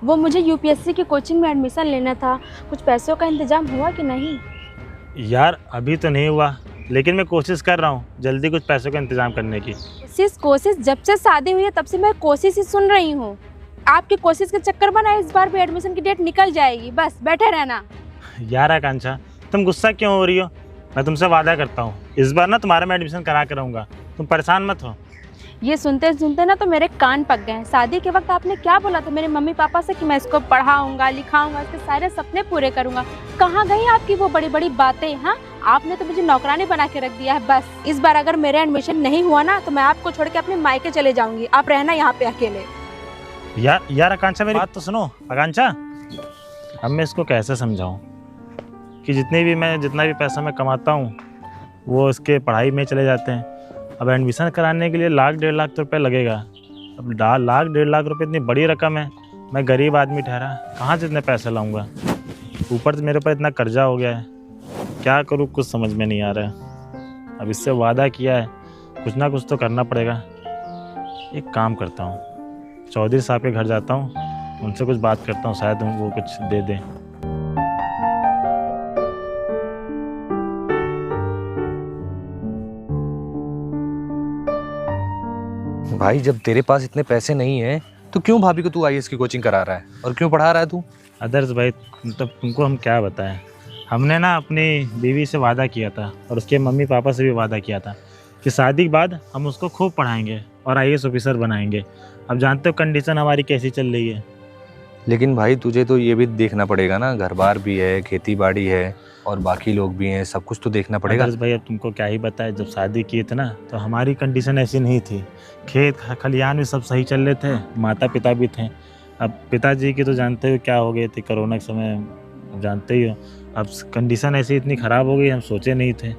वो मुझे यूपीएससी की कोचिंग में एडमिशन लेना था। कुछ पैसों का इंतजाम हुआ कि नहीं? यार अभी तो नहीं हुआ, लेकिन मैं कोशिश कर रहा हूँ जल्दी कुछ पैसों का इंतजाम करने की। कोशिश जब से शादी हुई है तब से मैं कोशिश ही सुन रही हूँ। आपकी कोशिश के चक्कर में ना इस बार भी एडमिशन की डेट निकल जाएगी। बस बैठे रहना। यार आकांक्षा, तुम गुस्सा क्यों हो रही हो? मैं तुमसे वादा करता हूँ इस बार ना तुम्हारा मैं एडमिशन करा के रहूँगा, तुम परेशान मत हो। ये सुनते सुनते ना तो मेरे कान पक गए हैं। शादी के वक्त आपने क्या बोला था मेरे मम्मी पापा से कि मैं इसको पढ़ाऊंगा लिखाऊंगा, इसके सारे सपने पूरे करूंगा। कहाँ गई आपकी वो बड़ी बड़ी बातें? हाँ, आपने तो मुझे नौकरानी बना के रख दिया है। बस इस बार अगर मेरा एडमिशन नहीं हुआ ना तो मैं आपको छोड़ के अपने मायके चले जाऊंगी। आप रहना यहाँ पे अकेले। यार आकांक्षा, मेरी बात तो सुनो। आकांक्षा, अब मैं इसको कैसे समझाऊं कि जितना भी पैसा मैं कमाता हूँ वो इसके पढ़ाई में चले जाते हैं। अब एडमिशन कराने के लिए 1,00,000-1.5 लाख रुपए लगेगा। अब 1,00,000-1.5 लाख रुपए इतनी बड़ी रकम है। मैं गरीब आदमी ठहरा, कहाँ से इतने पैसे लाऊंगा? ऊपर से मेरे ऊपर इतना कर्जा हो गया है, क्या करूँ कुछ समझ में नहीं आ रहा है। अब इससे वादा किया है, कुछ ना कुछ तो करना पड़ेगा। एक काम करता हूँ, चौधरी साहब के घर जाता हूँ, उनसे कुछ बात करता हूँ, शायद वो कुछ दे दें। भाई जब तेरे पास इतने पैसे नहीं हैं तो क्यों भाभी को तू आईएएस की कोचिंग करा रहा है और क्यों पढ़ा रहा है तू? आदर्श भाई, मतलब तुमको हम क्या बताएं। हमने ना अपनी बीवी से वादा किया था और उसके मम्मी पापा से भी वादा किया था कि शादी के बाद हम उसको खूब पढ़ाएंगे और आईएएस ऑफिसर बनाएंगे। अब जानते हो कंडीशन हमारी कैसी चल रही है। लेकिन भाई तुझे तो ये भी देखना पड़ेगा ना, घर बार भी है, खेती बाड़ी है और बाकी लोग भी हैं, सब कुछ तो देखना पड़ेगा। आदर्श भाई, अब तुमको क्या ही बताए, जब शादी किए थे ना तो हमारी कंडीशन ऐसी नहीं थी। खेत खलियान भी सब सही चल रहे थे, माता पिता भी थे। अब पिताजी की तो जानते हो क्या हो गए थे कोरोना के समय, जानते ही हो। अब कंडीशन ऐसी इतनी ख़राब हो गई, हम सोचे नहीं थे।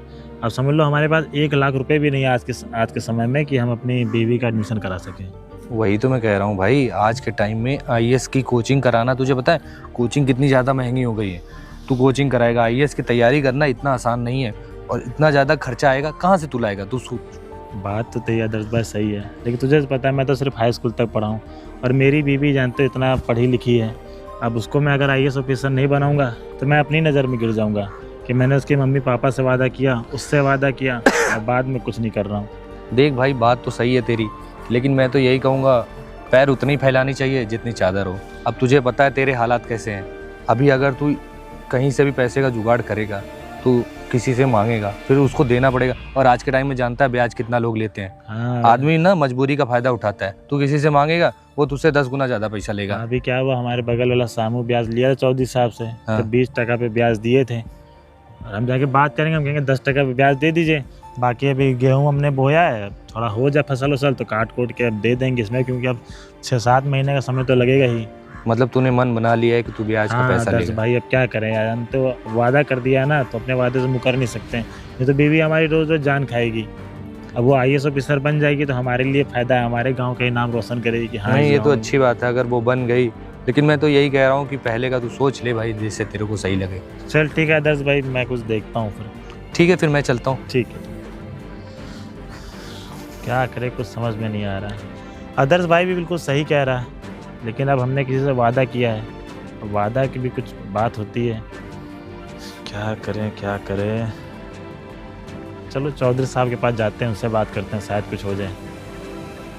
अब समझ लो हमारे पास 1,00,000 रुपये भी नहीं है आज के समय में कि हम अपनी बीवी का एडमिशन करा सकें। वही तो मैं कह रहा हूँ भाई, आज के टाइम में आईएएस की कोचिंग कराना, तुझे पता है कोचिंग कितनी ज़्यादा महंगी हो गई है। तू कोचिंग कराएगा, आईएएस की तैयारी करना इतना आसान नहीं है और इतना ज़्यादा खर्चा आएगा, कहाँ से तू लाएगा? तू सोच। बात तो तेरी आदर्श भाई सही है, लेकिन तुझे पता है मैं तो सिर्फ हाई स्कूल तक पढ़ा हूँ और मेरी बीवी जानते हो इतना पढ़ी लिखी है। अब उसको मैं अगर आईएएस ऑफिसर नहीं बनाऊँगा तो मैं अपनी नज़र में गिर जाऊँगा कि मैंने उसके मम्मी पापा से वादा किया, उससे वादा किया और बाद में कुछ नहीं कर रहा हूँ। देख भाई, बात तो सही है तेरी, लेकिन मैं तो यही कहूँगा पैर उतनी फैलानी चाहिए जितनी चादर हो। अब तुझे पता है तेरे हालात कैसे हैं। अभी अगर तू कहीं से भी पैसे का जुगाड़ करेगा, तू किसी से मांगेगा, फिर उसको देना पड़ेगा। और आज के टाइम में जानता है ब्याज कितना लोग लेते हैं। हाँ, आदमी ना मजबूरी का फायदा उठाता है। तू किसी से मांगेगा, वो तुझसे 10 गुना ज़्यादा पैसा लेगा। अभी क्या हुआ, हमारे बगल वाला सामू ब्याज लिया था चौधरी साहब से, तो 20 टका पे ब्याज दिए थे। और हम जाके बात करेंगे, हम कहेंगे 10 टका पे ब्याज दे दीजिए, बाकी अभी गेहूँ हमने बोया है, थोड़ा हो जाए फसल वसल तो काट कोट के अब दे देंगे इसमें, क्योंकि अब 6-7 महीने का समय तो लगेगा ही। मतलब तूने मन बना लिया है कि तू ब्याज का पैसा लेगा? भाई अब क्या करें यार, हम तो वादा कर दिया ना तो अपने वादे से मुकर नहीं सकते। ये तो बीवी हमारी रोज रोज जान खाएगी। अब वो आईएएस ऑफिसर बन जाएगी तो हमारे लिए फायदा है, हमारे गांव का ही नाम रोशन करेगी कि हाँ। नहीं, ये तो अच्छी बात है अगर वो बन गई, लेकिन मैं तो यही कह रहा हूँ कि पहले का तू सोच ले भाई, जिससे तेरे को सही लगे। चल ठीक है आदर्श भाई, मैं कुछ देखता हूँ फिर। ठीक है, फिर मैं चलता हूँ। ठीक है, क्या करे कुछ समझ में नहीं आ रहा है। आदर्श भाई भी बिल्कुल सही कह रहा है, लेकिन अब हमने किसी से वादा किया है, वादा की भी कुछ बात होती है। क्या करें। चलो चौधरी साहब के पास जाते हैं, उनसे बात करते हैं, शायद कुछ हो जाए।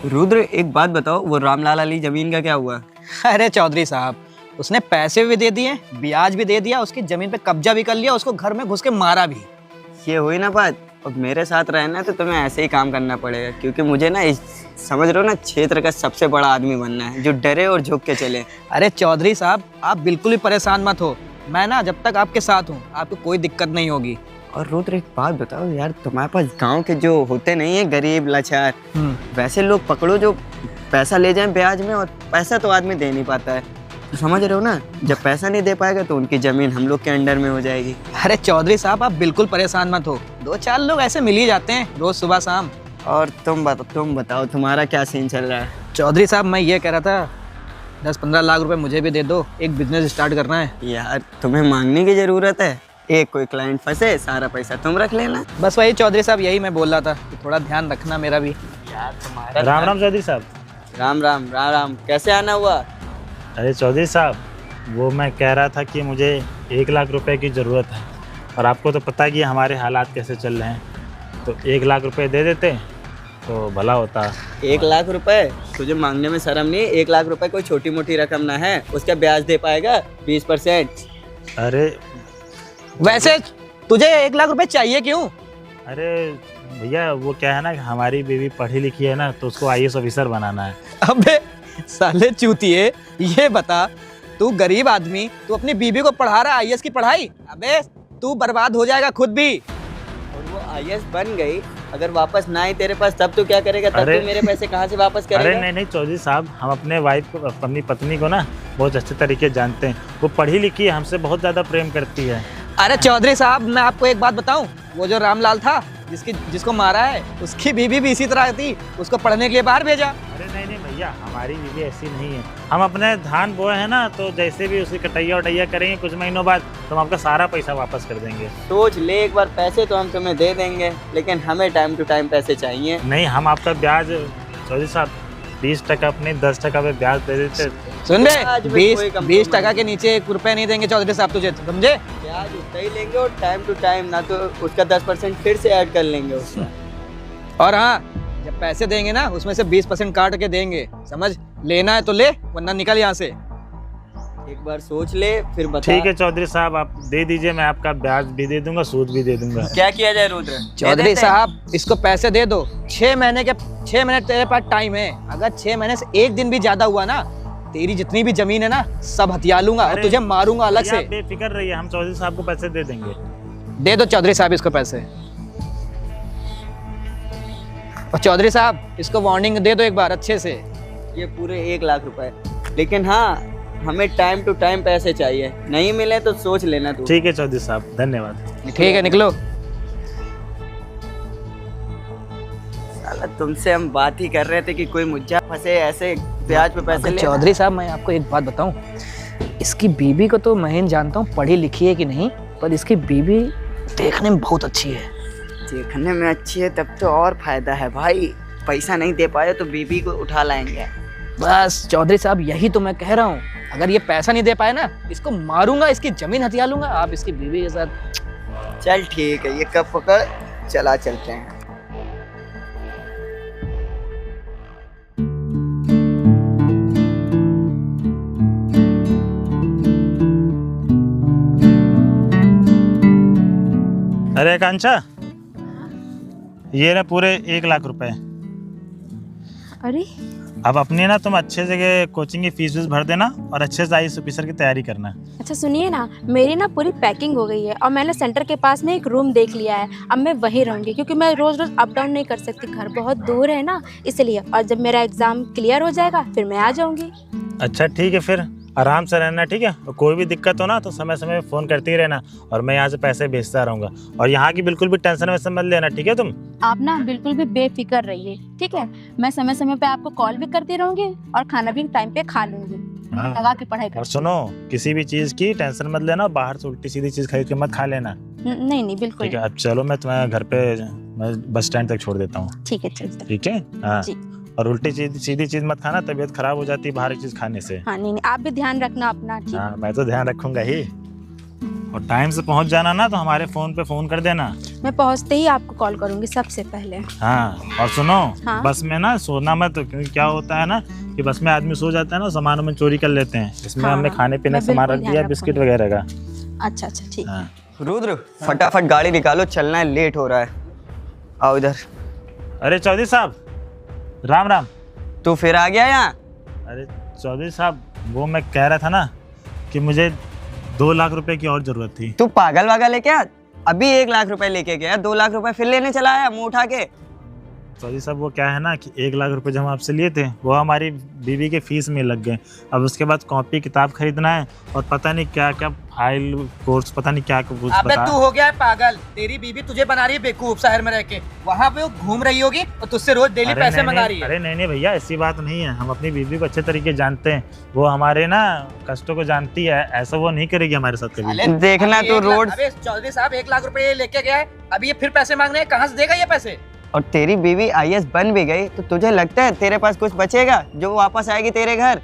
रुद्र, एक बात बताओ, वो रामलाल अली जमीन का क्या हुआ? अरे चौधरी साहब, उसने पैसे भी दे दिए, ब्याज भी दे दिया, उसकी जमीन पे कब्जा भी कर लिया, उसको घर में घुस के मारा भी। ये हुई ना बात। अब मेरे साथ रहना है तो तुम्हें ऐसे ही काम करना पड़ेगा, क्योंकि मुझे ना समझ रहे हो ना, क्षेत्र का सबसे बड़ा आदमी बनना है जो डरे और झुक के चले। अरे चौधरी साहब, आप बिल्कुल भी परेशान मत हो, मैं ना जब तक आपके साथ हूँ आपको कोई दिक्कत नहीं होगी। और रुद्र, एक बात बताओ यार, तुम्हारे पास गांव के जो होते नहीं है गरीब लाचार, वैसे लोग पकड़ो जो पैसा ले जाएं ब्याज में, और पैसा तो आदमी दे नहीं पाता है, तो समझ रहे हो ना, जब पैसा नहीं दे पाएगा तो उनकी जमीन हम लोग के अंडर में हो जाएगी। अरे चौधरी साहब, आप बिल्कुल परेशान मत हो, 2-4 लोग ऐसे मिल ही जाते हैं रोज सुबह शाम। और तुम बताओ तुम्हारा क्या सीन चल रहा है? चौधरी साहब, मैं ये कह रहा था 10-15 लाख रुपए मुझे भी दे दो, एक बिजनेस स्टार्ट करना है। यार तुम्हें मांगने की जरूरत है, एक कोई क्लाइंट फंसे सारा पैसा तुम रख लेना। बस वही चौधरी साहब, यही मैं बोल रहा था कि थोड़ा ध्यान रखना मेरा भी। यार तुम्हारा राम राम चौधरी साहब। राम राम। कैसे आना हुआ? अरे चौधरी साहब, वो मैं कह रहा था कि मुझे 1 लाख रुपए की ज़रूरत है, और आपको तो पता है कि हमारे हालात कैसे चल रहे हैं, तो 1 लाख रुपए दे देते तो भला होता। 1 लाख रुपए तुझे मांगने में शर्म नहीं? 1 लाख रुपए कोई छोटी मोटी रकम ना है, उसका ब्याज दे पाएगा 20%। अरे वैसे तुझे 1 लाख रुपए चाहिए क्यों? अरे भैया, वो क्या है ना कि हमारी बीवी पढ़ी लिखी है ना, तो उसको IAS ऑफिसर बनाना है। अबे साले चूतिए, ये बता, तू गरीब आदमी, तू अपनी बीबी को पढ़ा रहा है IAS की पढ़ाई? अबे तू बर्बाद हो जाएगा खुद भी। और वो IAS बन गई, अगर वापस ना आई तेरे पास तब तू क्या करेगा? तब अरे- तू मेरे पैसे कहाँ से वापस अरे करेगा? नहीं चौधरी साहब, हम अपने वाइफ को, अपनी पत्नी को ना बहुत अच्छे तरीके से जानते हैं। वो पढ़ी लिखी है, हमसे बहुत ज़्यादा प्रेम करती है। अरे चौधरी साहब, मैं आपको एक बात बताऊं, वो जो रामलाल था जिसको मारा है, उसकी बीबी भी इसी तरह थी, उसको पढ़ने के लिए बाहर भेजा। अरे नहीं भैया, हमारी बीवी ऐसी नहीं है। हम अपने धान बोए हैं ना, तो जैसे भी उसकी कटैया वटैया करेंगे कुछ महीनों बाद, तो हम आपका सारा पैसा वापस कर देंगे। सोच ले एक बार, पैसे तो हम तुम्हें दे देंगे, लेकिन हमें टाइम टू टाइम पैसे चाहिए। नहीं, हम आपका ब्याज चौधरी साहब 20% अपने 10% पे ब्याज दे देते। सुन ब्याज बे, में कोई 20% के नीचे 1 रुपया नहीं देंगे चौधरी साहब तुझे, समझे? ब्याज उतना ही लेंगे और टाइम टू टाइम, ना तो उसका 10% फिर से ऐड कर लेंगे उसमें। और हाँ, जब पैसे देंगे ना, उसमें से 20% काट के देंगे, समझ? लेना है तो ले, वरना निकल यहाँ से। एक बार सोच ले फिर बता। ठीक है चौधरी साहब, आप दे दीजिए, मैं आपका ब्याज भी दे दूंगा, सूद भी दे दूंगा। क्या किया जाए रुद्र? चौधरी साहब, इसको पैसे दे दो। 6 महीने तेरे पास टाइम है। अगर 6 महीने से 1 दिन भी ज्यादा हुआ ना, तेरी जितनी भी जमीन है ना, सब हथिया लूंगा और अरे, तुझे मारूंगा अलग भैया, से। बेफिक्र रहिए, हम चौधरी साहब को पैसे दे देंगे। दे दो चौधरी साहब इसको पैसे। और चौधरी साहब, इसको वार्निंग दे दो एक बार अच्छे से। ये पूरे 1 लाख रुपए, लेकिन हाँ, हमें टाइम टू टाइम पैसे चाहिए। नहीं मिले तो सोच लेना तू। ठीक है चौधरी साहब, धन्यवाद। ठीक है, निकलो। साला तुमसे हम बात ही कर रहे थे कि कोई मुझ्जा फंसे ऐसे ब्याज पे पैसे ले। चौधरी साहब, मैं आपको एक बात बताऊं, इसकी बीबी को तो मैं जानता हूँ पढ़ी लिखी है कि नहीं, पर इसकी बीबी देखने में बहुत अच्छी है। देखने में अच्छी है तब तो और फायदा है भाई। पैसा नहीं दे पाए तो बीबी को उठा लाएंगे। बस चौधरी साहब, यही तो मैं कह रहा हूँ, अगर ये पैसा नहीं दे पाए ना, इसको मारूंगा, इसकी जमीन हथिया लूंगा, आप इसकी बीवी के साथ। चल ठीक है, ये कब पकड़, चला चलते हैं। अरे कांचा, ये ना पूरे 1 लाख रुपए। अरे अब अपनी ना तुम अच्छे जगह कोचिंग की फीस भर देना, और अच्छे से IAS ऑफिसर की तैयारी करना। अच्छा सुनिए ना, मेरी ना पूरी पैकिंग हो गई है और मैंने सेंटर के पास में एक रूम देख लिया है। अब मैं वहीं रहूँगी, क्योंकि मैं रोज़ रोज़ अप डाउन नहीं कर सकती, घर बहुत दूर है ना, इसलिए। और जब मेरा एग्ज़ाम क्लियर हो जाएगा फिर मैं आ जाऊँगी। अच्छा ठीक है, फिर आराम से रहना, ठीक है? और कोई भी दिक्कत हो ना तो समय समय पे फ़ोन करती रहना, और मैं यहाँ से पैसे भेजता रहूँगा। और यहाँ की बिल्कुल भी टेंशन वैसन मत लेना, ठीक है? तुम आप ना बिल्कुल भी बेफिक्र रहिए, ठीक है? मैं समय समय पे आपको कॉल भी करती रहूँगी और खाना भी टाइम पे खा लूँगी, हाँ। लगा के पढ़ाई और कर। सुनो, किसी भी चीज़ की टेंशन मत लेना, बाहर से उल्टी सीधी चीज़ खरीद के मत खा लेना, नहीं नहीं बिल्कुल ठीक है? अब चलो, मैं तुम्हें घर पे, मैं बस स्टैंड तक छोड़ देता हूँ, ठीक है, चलते। ठीक है? हाँ, जी। और उल्टी सीधी चीज़ मत खाना, तबीयत खराब हो जाती है बाहर की चीज़ खाने से। हाँ नहीं नहीं, आप भी ध्यान रखना अपना, ठीक? हाँ, मैं तो ध्यान रखूंगा ही। और टाइम से पहुंच जाना ना, तो हमारे फ़ोन पे फ़ोन कर देना। मैं पहुँचते ही आपको कॉल करूँगी सबसे पहले। हाँ, और सुनो, हाँ? बस में ना सोना मत, क्योंकि क्या होता है ना कि बस में आदमी सो जाता है ना, सामानों में चोरी कर लेते हैं। इसमें हाँ, हमने हाँ, खाने पीने मैं का सामान रख बिल्कुल दिया, ध्यान बिस्किट रखूंगी। वगैरह का। अच्छा अच्छा, ठीक। हाँ। रुद्र, फटाफट गाड़ी निकालो, चलना है, लेट हो रहा है। आओ इधर। अरे चौधरी साहब, राम राम। तू फिर आ गया यहाँ? अरे चौधरी साहब, वो मैं कह रहा था ना कि मुझे 2 लाख रुपए की और ज़रूरत थी। तू पागल वागल है क्या? अभी 1 लाख रुपए लेके गया, 2 लाख रुपए फिर लेने चला आया मुंह उठा के। चौधरी साहब, वो क्या है ना कि 1 लाख रुपए जो हम आपसे लिए थे, वो हमारी बीवी के फीस में लग गए। अब उसके बाद कॉपी किताब खरीदना है, और पता नहीं क्या क्या फाइल कोर्स, पता नहीं क्या कुछ अबे बता। तू हो गया है पागल, तेरी बीबी तुझे बना रही है बेवकूफ शहर में रह के, वहाँ पे वो घूम रही होगी और तुझसे रोज डेली अरे पैसे नहीं, मंगा रही है। अरे नहीं भैया, ऐसी बात नहीं है। हम अपनी बीवी को अच्छे तरीके जानते हैं, वो हमारे ना कष्टों को जानती है, ऐसा वो नहीं करेगी हमारे साथ कभी। साले, देखना अभी तू 1 लाख रोड। अबे चौधरी साहब 1 लाख रुपए लेके गया है, अभी ये फिर पैसे मांग रहे हैं, कहाँ से देगा ये पैसे? और तेरी बीवी IAS बन भी गई तो तुझे लगता है तेरे पास कुछ बचेगा जो वापस आएगी तेरे घर?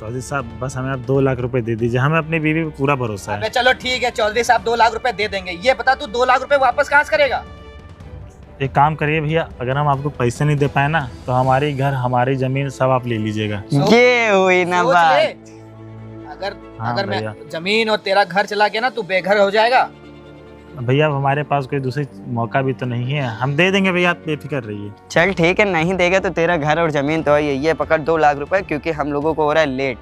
चौधरी साहब बस हमें आप 2 लाख रुपए दे दीजिए, हमें अपनी बीवी पे पूरा भरोसा अबे है। चलो ठीक है चौधरी साहब 2 लाख रुपए दे देंगे। ये बता तू 2 लाख रुपए वापस कहाँ से करेगा? एक काम करिए भैया, अगर हम आपको पैसे नहीं दे पाए ना तो हमारी घर हमारी जमीन सब आप ले लीजिएगा। ये हुई ना सोच बात। ले, अगर हाँ अगर भैया। मैं जमीन और तेरा घर चला गया ना तू बेघर हो जाएगा। भैया अब हमारे पास कोई दूसरी मौका भी तो नहीं है, हम दे देंगे भैया, आप बेफिक्र रहिए। चल ठीक है, नहीं देगा तो तेरा घर और जमीन तो है। ये पकड़ 2 लाख रुपए, क्योंकि हम लोगों को हो रहा है लेट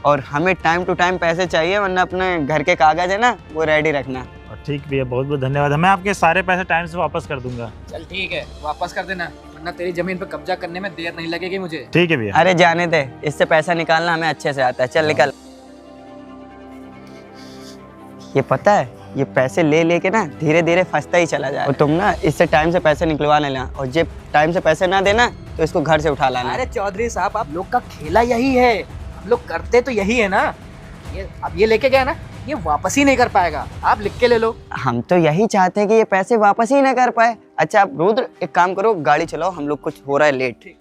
और हमें टाइम टू टाइम पैसे चाहिए, वरना अपने घर के कागज है ना वो रेडी रखना। और ठीक भैया, बहुत बहुत धन्यवाद, मैं आपके सारे पैसे टाइम से वापस कर दूंगा। चल ठीक है वापस कर देना, वरना तेरी जमीन पे कब्जा करने में देर नहीं लगेगी मुझे। ठीक है भैया। अरे जाने दे, इससे पैसा निकालना हमें अच्छे से आता है। चल निकल। ये पता है, ये पैसे ले लेके ना धीरे धीरे फंसता ही चला जाए, और तुम ना इससे टाइम से पैसे निकलवा लेना, और जब टाइम से पैसे ना देना तो इसको घर से उठा लाना। अरे चौधरी साहब आप लोग का खेला यही है, हम लोग करते तो यही है ना। ये अब ये लेके गया ना, ये वापस ही नहीं कर पाएगा, आप लिख के ले लो। हम तो यही चाहते हैं कि ये पैसे वापस ही ना कर पाए। अच्छा आप रुद्र एक काम करो, गाड़ी चलाओ, हम लोग कुछ हो रहा है लेट।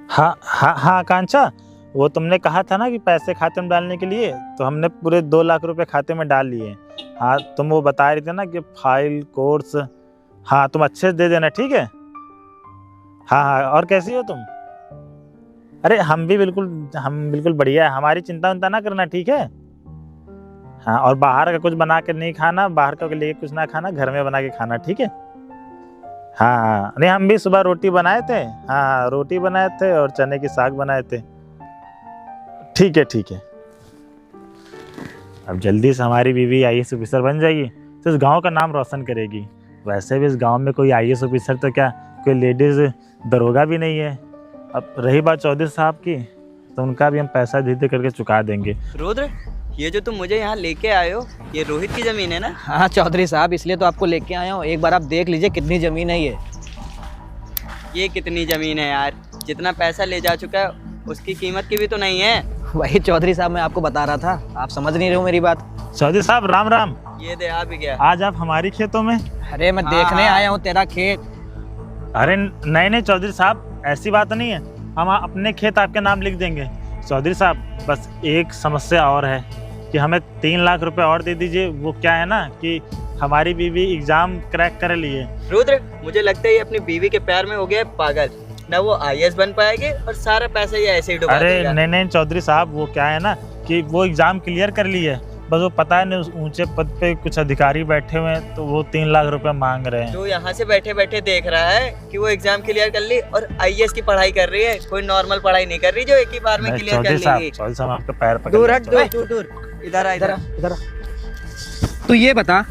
हाँ हाँ हाँ आकांक्षा, वो तुमने कहा था ना कि पैसे खाते में डालने के लिए, तो हमने पूरे 2 लाख रुपए खाते में डाल लिए। हाँ तुम वो बता रही थी ना कि फाइल कोर्स, हाँ तुम अच्छे से दे देना, ठीक है। हाँ हाँ, और कैसी हो तुम? अरे हम बिल्कुल बढ़िया है, हमारी चिंता उनता ना करना, ठीक है। हाँ, और बाहर का कुछ बना के नहीं खाना, बाहर का लेके कुछ ना खाना, घर में बना के खाना, ठीक है। हाँ हाँ, नहीं हम भी सुबह रोटी बनाए थे। हाँ हाँ, रोटी बनाए थे और चने की साग बनाए थे। ठीक है ठीक है। अब जल्दी से हमारी बीवी IAS ऑफिसर बन जाएगी तो इस गांव का नाम रोशन करेगी। वैसे भी इस गांव में कोई IAS ऑफिसर तो क्या, कोई लेडीज़ दरोगा भी नहीं है। अब रही बात चौधरी साहब की, तो उनका भी हम पैसा धीरे करके चुका देंगे। रुद्र, ये जो तुम मुझे यहाँ लेके आए हो, ये रोहित की जमीन है ना? हाँ चौधरी साहब, इसलिए तो आपको लेके आया हूँ, एक बार आप देख लीजिए कितनी जमीन है ये कितनी जमीन है यार? जितना पैसा ले जा चुका है उसकी कीमत की भी तो नहीं है। वही चौधरी साहब मैं आपको बता रहा था, आप समझ नहीं रहे हो मेरी बात। चौधरी साहब राम राम। ये दे आ भी गया। आज आप हमारी खेतों में? अरे मैं देखने आया हूँ तेरा खेत। अरे नहीं चौधरी साहब, ऐसी बात नहीं है, हम अपने खेत आपके नाम लिख देंगे। चौधरी साहब बस एक समस्या और है कि हमें 3 लाख रुपए और दे दीजिए। वो क्या है ना कि हमारी बीवी एग्जाम क्रैक कर ली है। रुद्र, मुझे लगता है ये अपनी बीवी के प्यार में हो गया है पागल, ना वो IAS बन पाएगी और सारा पैसा ये ऐसे ही डुबा देगा। अरे नहीं चौधरी साहब, वो क्या है ना कि वो एग्जाम क्लियर कर ली है, बस वो पता है नहीं उस ऊंचे पद पे कुछ अधिकारी बैठे हुए हैं, तो वो 3 लाख रुपए मांग रहे हैं। तो यहाँ से बैठे बैठे देख रहा है कि वो एग्जाम क्लियर कर ली और IAS की पढ़ाई कर रही है, कोई नॉर्मल पढ़ाई नहीं कर रही जो एक ही बार में क्लियर कर लेगी। चौधरी साहब आपका पैर पकड़ दूर लें, हट, दूर, इधर आ, इधर आ। इधर तू ये बता,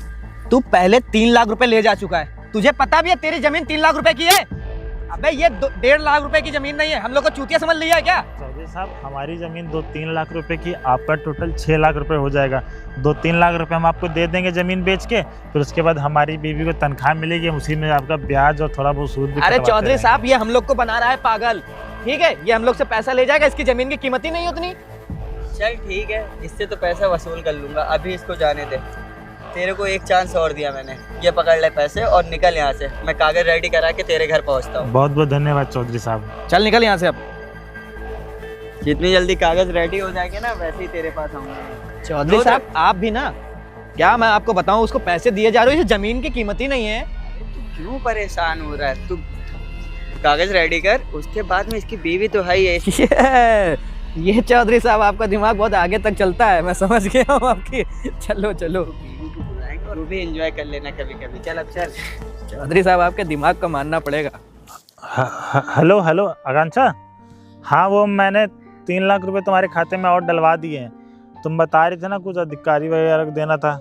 तू पहले 3 लाख रुपए ले जा चुका है, तुझे पता भी है तेरी जमीन 3 लाख रुपए की है? अबे ये 1.5 लाख रुपए की जमीन नहीं है, हम लोग को चूतिया समझ लिया है क्या? चौधरी साहब हमारी जमीन 2-3 लाख रुपए की, आपका टोटल 6 लाख रुपए हो जाएगा। 2-3 लाख रुपए हम आपको दे देंगे जमीन बेच के, फिर उसके बाद हमारी बीवी को तनख्वाह मिलेगी, उसी में आपका ब्याज और थोड़ा बहुत सूद भी अरे कटवाते चौधरी रहेंगे। साहब ये हम लोग को बना रहा है पागल, ठीक है? ये हम लोग से पैसा ले जाएगा, इसकी जमीन की कीमत ही नहीं उतनी। चल ठीक है, इससे तो पैसा वसूल कर लूंगा, अभी इसको जाने दे। तेरे को एक चांस और दिया मैंने, ये पकड़ ले पैसे और निकल यहाँ से, मैं कागज रेडी करा के तेरे घर पहुँचता हूँ। बहुत बहुत धन्यवाद चौधरी साहब। चल निकल यहाँ से अब। जितनी जल्दी कागज रेडी हो जाएंगे ना वैसे ही तेरे पास आऊंगा। चौधरी साहब आप भी ना, क्या मैं आपको बताऊं, उसको पैसे दिए जा रहे हो, जमीन की कीमत ही नहीं है। क्यों परेशान हो रहा है तू? कागज रेडी कर, उसके बाद में इसकी बीवी तो है ही है। ये चौधरी साहब आपका दिमाग बहुत आगे तक चलता है, मैं समझ गया हूँ आपकी। चलो चलो, बीवी को बुलाएंगे और तू भी एंजॉय कर लेना कभी कभी। चल अब चल। चौधरी साहब आपके दिमाग का मानना पड़ेगा। हेलो आकांक्षा, हाँ वो मैंने 3 लाख रुपए तुम्हारे खाते में और डलवा दिए हैं। तुम बता रहे थे ना कुछ अधिकारी वगैरह को देना था।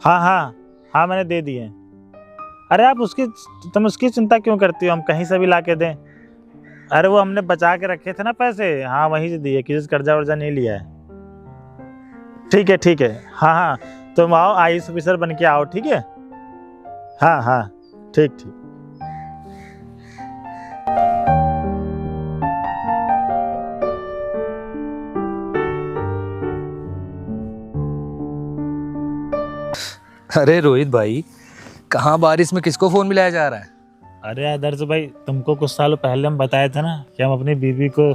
हाँ मैंने दे दिए हैं। अरे तुम उसकी चिंता क्यों करती हो, हम कहीं से भी ला के दें। अरे वो हमने बचा के रखे थे ना पैसे, हाँ वहीं से दिए, किसी से कर्जा वर्जा नहीं लिया है। ठीक है, हाँ तुम आओ, IAS ऑफिसर बन के आओ, ठीक है। हाँ ठीक। अरे रोहित भाई, कहाँ बारिश में किसको फोन मिलाया जा रहा है? अरे आदर्श भाई, तुमको कुछ सालों पहले हम बताया था ना कि हम अपनी बीवी को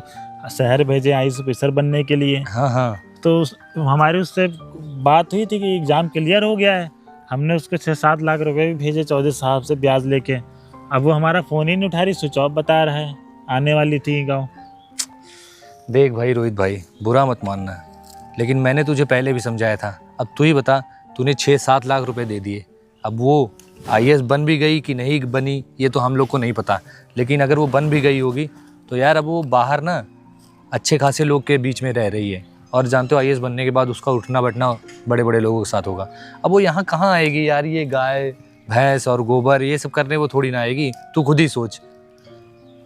शहर भेजे आईएएस ऑफिसर बनने के लिए। हाँ हाँ। तो हमारी उससे बात हुई थी कि एग्ज़ाम क्लियर हो गया है। हमने उसको 6-7 लाख रुपए भी भेजे चौधरी साहब से ब्याज लेके। अब वो हमारा फ़ोन ही नहीं उठा रही, स्विच ऑफ बता रहा है। आने वाली थी गाँव। देख भाई रोहित भाई, बुरा मत मानना, लेकिन मैंने तुझे पहले भी समझाया था। अब तू ही बता, तूने 6-7 लाख रुपए दे दिए। अब वो आईएएस बन भी गई कि नहीं बनी ये तो हम लोग को नहीं पता, लेकिन अगर वो बन भी गई होगी तो यार अब वो बाहर ना अच्छे खासे लोग के बीच में रह रही है। और जानते हो आईएएस बनने के बाद उसका उठना बैठना बड़े बड़े लोगों के साथ होगा। अब वो यहाँ कहाँ आएगी यार, ये गाय भैंस और गोबर ये सब करने वो थोड़ी ना आएगी। तू खुद ही सोच।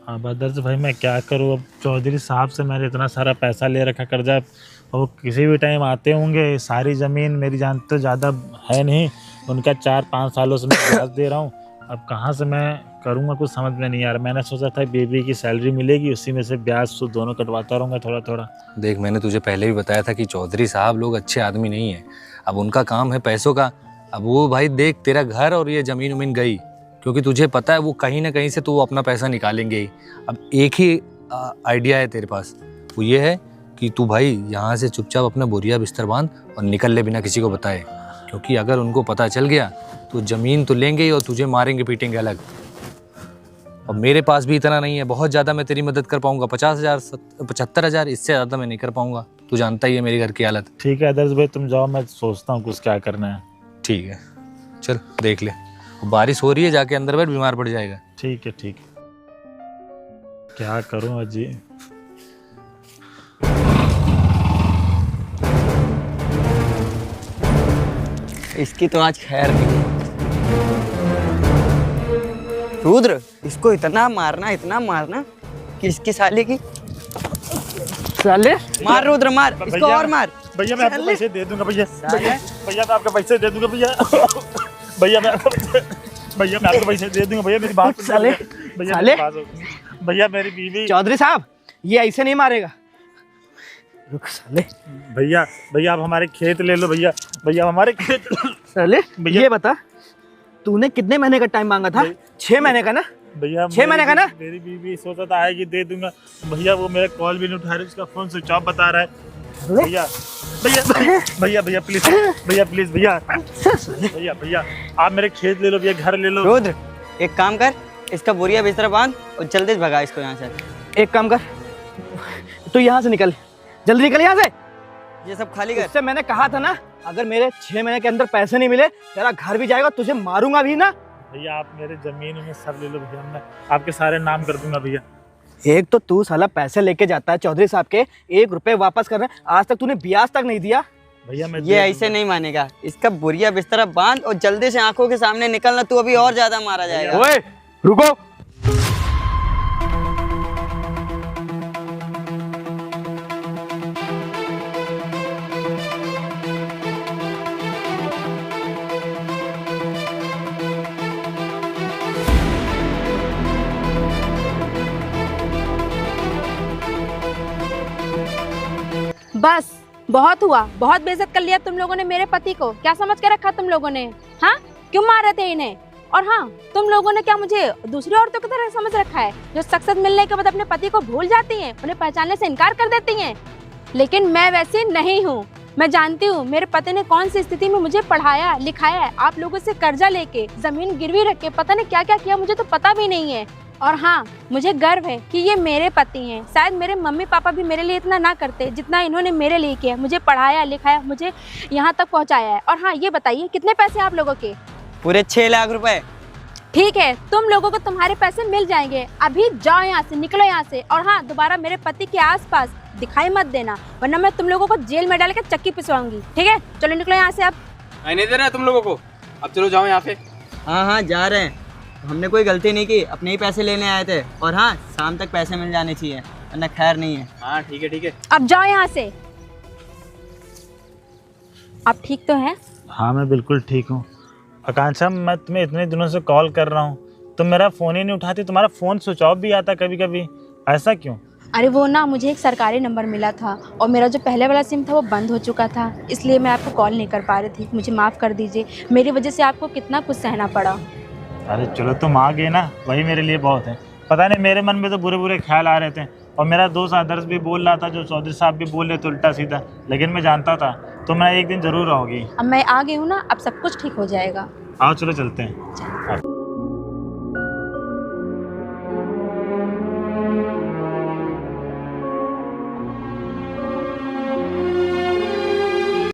अब आदर्श भाई मैं क्या करूँ, अब चौधरी साहब से मैंने इतना सारा पैसा ले रखा कर्जा, और वो किसी भी टाइम आते होंगे। सारी ज़मीन मेरी जानते तो ज़्यादा है नहीं, उनका 4-5 सालों से मैं ब्याज दे रहा हूँ। अब कहाँ से मैं करूँगा, कुछ समझ में नहीं आ रहा। मैंने सोचा था बेबी की सैलरी मिलेगी, उसी में से ब्याज तो दोनों कटवाता रहूँगा थोड़ा थोड़ा। देख मैंने तुझे पहले भी बताया था कि चौधरी साहब लोग अच्छे आदमी नहीं हैं। अब उनका काम है पैसों का। अब वो भाई देख तेरा घर और ये ज़मीन उमीन गई, क्योंकि तुझे पता है वो कहीं ना कहीं से तो वो अपना पैसा निकालेंगे ही। अब एक ही आइडिया है तेरे पास, वो ये है कि तू भाई यहाँ से चुपचाप अपना बोरिया बिस्तर बांध और निकल ले बिना किसी को बताए, क्योंकि अगर उनको पता चल गया तो ज़मीन तो लेंगे ही और तुझे मारेंगे पीटेंगे अलग। और मेरे पास भी इतना नहीं है, बहुत ज़्यादा मैं तेरी मदद कर पाऊँगा, 50,000 75,000, इससे ज़्यादा मैं नहीं कर पाऊँगा। तू जानता ही है मेरी घर की हालत। ठीक है आदर्श भाई, तुम जाओ, मैं सोचता हूँ कुछ क्या करना है। ठीक है चल देख ले। बारिश हो रही है, जाके अंदर बैठ, बीमार पड़ जाएगा। ठीक है ठीक है, क्या करूँ अजी। इसकी तो आज खैर नहीं। रुद्र, इसको इतना मारना कि इसकी साले की साले मार। रुद्र मार इसको, भैया, और मार। भैया मैं आपको पैसे दे दूंगा भैया। भैया मैं आपको पैसे दे दूंगा भैया। भैया मैं आपको पैसे दे दूंगा भैया। मेरी बात साले, भैया साले। भैया मेरी बीवी। चौधरी साहब ये ऐसे नहीं मारेगा। रुक साले। भैया भैया आप हमारे खेत ले लो भैया। भैया हमारे खेत। साले भैया। ये बता, तूने कितने महीने का टाइम मांगा था? 6 महीने का ना? भैया 6 महीने का ना? मेरी बीवी सोचा था आएगी दे दूंगा भैया। वो मेरा कॉल भी नहीं उठा रही, उसका फोन स्विच ऑफ बता रहा है। भैया भैया भैया प्लीज भैया प्लीज भैया भैया भैया आप मेरे खेत ले लो भैया, घर ले लो। रुद्र एक काम कर, इसका बोरिया बिस्तर बांध और जल्दी से भगा इसको यहाँ से। एक काम कर, तू यहाँ से निकल, जल्दी निकल यहाँ से। ये सब खाली कर। उससे मैंने कहा था ना, अगर मेरे 6 महीने के अंदर पैसे नहीं मिले तेरा घर भी जाएगा, तुझे मारूंगा भी ना। भैया आप मेरे जमीन में सब ले लो भैया, मैं आपके सारे नाम कर दूंगा भैया। एक तो तू साला पैसे लेके जाता है चौधरी साहब के, 1 रुपए वापस कर रहे हैं, आज तक तूने ब्याज तक नहीं दिया। भैया मैं ये ऐसे नहीं मानेगा, इसका बोरिया बिस्तर बांध और जल्दी से आंखों के सामने निकलना, तू अभी और ज्यादा मारा जाएगा। ओए रुको। बस बहुत हुआ, बहुत बेइज्जत कर लिया तुम लोगों ने मेरे पति को। क्या समझ के रखा तुम लोगों ने? हाँ क्यों मार रहे थे इन्हें? और हाँ तुम लोगों ने क्या मुझे दूसरी औरतों की तरह समझ रखा है, जो सक्सेस मिलने के बाद अपने पति को भूल जाती हैं, उन्हें पहचानने से इनकार कर देती हैं? लेकिन मैं वैसी नहीं हूँ। मैं जानती हूँ मेरे पति ने कौन सी स्थिति में मुझे पढ़ाया लिखाया है, आप लोगों से कर्जा लेके, जमीन गिरवी रख के, पता नहीं क्या क्या किया, मुझे तो पता भी नहीं है। और हाँ मुझे गर्व है कि ये मेरे पति हैं। शायद मेरे मम्मी पापा भी मेरे लिए इतना ना करते जितना इन्होंने मेरे लिए किया, मुझे पढ़ाया लिखाया, मुझे यहाँ तक पहुँचाया है। और हाँ ये बताइए कितने पैसे आप लोगों के? पूरे 6 लाख रुपए। ठीक है, तुम लोगों को तुम्हारे पैसे मिल जाएंगे। अभी जाओ यहाँ से, निकलो यहाँ से। और हाँ दोबारा मेरे पति के आसपास दिखाई मत देना, वरना मैं तुम लोगों को जेल में डाल के चक्की पिसवाऊंगी। ठीक है चलो निकलो यहाँ से। अब नहीं दे रहा है तुम लोगों को, अब चलो जाओ यहाँ से। हाँ जा रहे हैं, हमने कोई गलती नहीं की, अपने ही पैसे लेने आए थे। और हाँ शाम तक पैसे मिल जाने चाहिए, वरना खैर नहीं है। हाँ ठीक है। अब जाओ यहाँ से। आप ठीक तो हैं? हाँ मैं बिल्कुल ठीक हूँ। आकांक्षा मैं तुम्हें इतने दिनों से कॉल कर रहा हूँ, तुम मेरा फ़ोन ही नहीं उठाती। तुम्हारा फ़ोन स्विच ऑफ भी आता कभी कभी, ऐसा क्यों? अरे वो ना मुझे एक सरकारी नंबर मिला था और मेरा जो पहले वाला सिम था वो बंद हो चुका था, इसलिए मैं आपको कॉल नहीं कर पा रही थी। मुझे माफ़ कर दीजिए, मेरी वजह से आपको कितना कुछ सहना पड़ा। अरे चलो तुम आ गए ना, वही मेरे लिए बहुत है। पता नहीं मेरे मन में तो बुरे बुरे ख्याल आ रहे थे, और मेरा दोस्त आदर्श भी बोल रहा था, जो चौधरी साहब भी बोल रहे थे उल्टा सीधा, लेकिन मैं जानता था तुम एक दिन ज़रूर आओगी। अब मैं आ गई हूँ ना, अब सब कुछ ठीक हो जाएगा। आओ चलो चलते हैं।